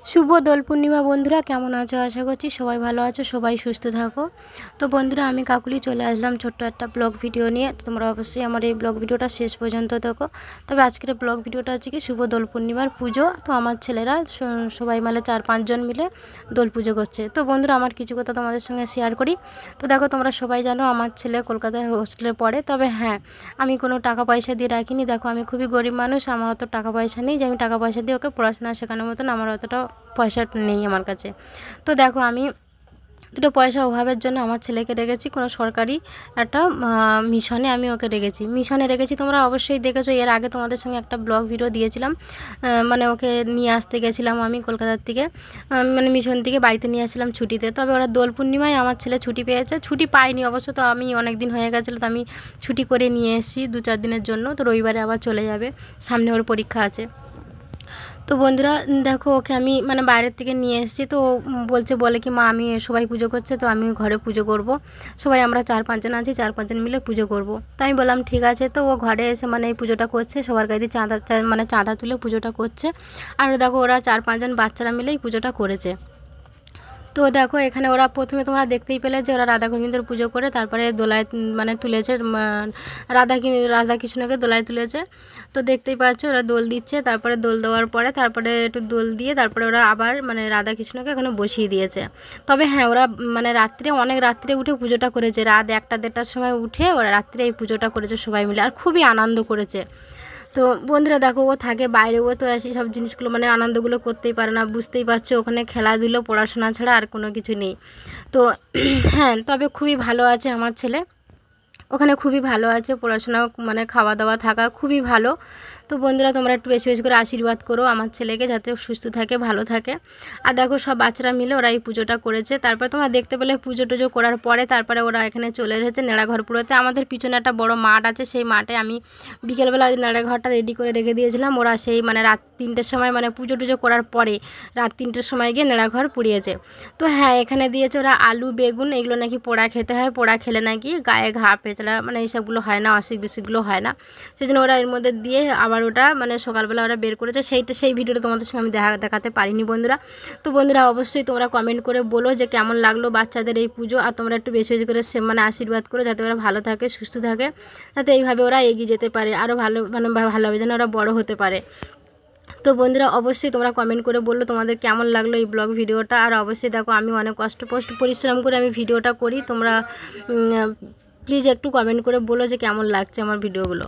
শুভ দোল পূর্ণিমা বন্ধুরা, কেমন আছো? আশা করছি সবাই ভালো আছো, সবাই সুস্থ থাকো। তো বন্ধুরা, আমি কাকুলি চলে আসলাম ছোট্ট একটা ব্লগ ভিডিও নিয়ে। তো তোমরা অবশ্যই আমার এই ব্লগ ভিডিওটা শেষ পর্যন্ত দেখো। তবে আজকের ব্লগ ভিডিওটা হচ্ছে কি শুভ দোল পূর্ণিমার পুজো। তো আমার ছেলেরা সবাই মিলে 4-5 জন মিলে দোল পুজো করছে। তো বন্ধুরা, আমার কিছু কথা তোমাদের সঙ্গে শেয়ার করি। তো দেখো, তোমরা সবাই জানো আমার ছেলে কলকাতায় হোস্টেলে পড়ে। তবে হ্যাঁ, আমি কোনো টাকা পয়সা দিয়ে রাখিনি। দেখো, আমি খুবই গরিব মানুষ, আমার অত টাকা পয়সা নেই যে আমি টাকা পয়সা দিয়ে ওকে পড়াশোনা শেখানোর মতন আমার অতটা পয়সা নেই আমার কাছে। তো দেখো, আমি দুটো পয়সা অভাবের জন্য আমার ছেলেকে রেখেছি কোনো সরকারি একটা মিশনে। আমি ওকে রেখেছি, মিশনে রেখেছি। তোমরা অবশ্যই দেখেছো, এর আগে তোমাদের সঙ্গে একটা ব্লগ ভিডিও দিয়েছিলাম। মানে ওকে নিয়ে আসতে গেছিলাম আমি কলকাতার থেকে, মানে মিশন থেকে বাড়িতে নিয়ে আসছিলাম ছুটিতে। তবে ওরা দোল পূর্ণিমায় আমার ছেলে ছুটি পেয়েছে, ছুটি পাইনি অবশ্য। তো আমি অনেক দিন হয়ে গেছিলো, তো আমি ছুটি করে নিয়ে এসেছি 2-4 দিনের জন্য। তো রবিবারে আবার চলে যাবে, সামনে ওর পরীক্ষা আছে। তো বন্ধুরা দেখো, ওকে আমি মানে বাইরের থেকে নিয়ে এসেছি। তো বলে কি মা, আমি সবাই পুজো করছে তো আমি ঘরে পুজো করব, সবাই আমরা 4-5 জন আছি, 4-5 জন মিলে পুজো করব। তাই আমি বললাম ঠিক আছে। তো ও ঘরে এসে মানে এই পুজোটা করছে, সবার কাছে চাঁদা তুলে পুজোটা করছে। আর দেখো, ওরা 4-5 জন বাচ্চারা মিলে এই পুজোটা করেছে। তো দেখো, এখানে ওরা প্রথমে তোমরা দেখতেই পেলে যে ওরা রাধা গোবিন্দর পুজো করে তারপরে দোলায় মানে তুলেছে, রাধা কৃষ্ণকে দোলায় তুলেছে। তো দেখতেই পাচ্ছ ওরা দোল দিচ্ছে, তারপরে দোল দেওয়ার পরে তারপরে একটু দোল দিয়ে তারপরে ওরা আবার মানে রাধা কৃষ্ণকে এখানে বসিয়ে দিয়েছে। তবে হ্যাঁ, ওরা মানে অনেক রাত্রে উঠে পুজোটা করেছে, রাত 1-1:30টার সময় উঠে ওরা রাত্রে এই পুজোটা করেছে সবাই মিলে, আর খুবই আনন্দ করেছে। তো বন্ধুরা দেখো, ও থাকে বাইরে, ও তো আসি সব জিনিসগুলো মানে আনন্দগুলো করতেই পারে না, বুঝতেই পারছো। ওখানে খেলাধুলো পড়াশোনা ছাড়া আর কোনো কিছু নেই। তো হ্যাঁ, তবে খুবই ভালো আছে আমার ছেলে, ওখানে খুবই ভালো আছে, পড়াশোনা মানে খাওয়া দাওয়া থাকা খুবই ভালো। তো বন্ধুরা, তোমরা একটু বেশি বেশি করে আশীর্বাদ করো আমার ছেলেকে, যাতে সুস্থ থাকে, ভালো থাকে। আর দেখো, সব বাচ্চারা মিলে ওরা এই পুজোটা করেছে। তারপরে তোমরা দেখতে পেলে পুজো টুজো করার পরে তারপরে ওরা এখানে চলে এসেছে নেড়াঘর পুরোতে। আমাদের পিছনে একটা বড় মাঠ আছে, সেই মাঠে আমি বিকেলবেলা নেড়াঘরটা রেডি করে রেখে দিয়েছিলাম। ওরা সেই মানে রাত 3টের সময় মানে পুজো টুজো করার পরে রাত 3টের সময় গিয়ে নেড়াঘর পুড়িয়েছে। তো হ্যাঁ, এখানে দিয়েছে ওরা আলু বেগুন, এগুলো নাকি পোড়া খেতে হয়, পোড়া খেলে নাকি গায়ে ঘা পেঁচড়া মানে এইসবগুলো হয় না, অসুখ বিসুখগুলো হয় না। সেই জন্য ওরা এর মধ্যে দিয়ে আবার ওটা মানে সকালবেলা ওরা বের করেছে। সেই ভিডিওটা তোমাদের সঙ্গে আমি দেখাতে পারিনি বন্ধুরা। তো বন্ধুরা, অবশ্যই তোমরা কমেন্ট করে বলো যে কেমন লাগলো বাচ্চাদের এই পুজো। আর তোমরা একটু বেশি বেশি করে মানে আশীর্বাদ করো, যাতে ওরা ভালো থাকে, সুস্থ থাকে, যাতে এইভাবে ওরা এগিয়ে যেতে পারে, আরও ভালো মানে ভালোভাবে যেন ওরা বড় হতে পারে। তো বন্ধুরা, অবশ্যই তোমরা কমেন্ট করে বললো তোমাদের কেমন লাগলো এই ব্লগ ভিডিওটা। আর অবশ্যই দেখো, আমি অনেক পরিশ্রম করে আমি ভিডিওটা করি। তোমরা প্লিজ একটু কমেন্ট করে বলো যে কেমন লাগছে আমার ভিডিওগুলো।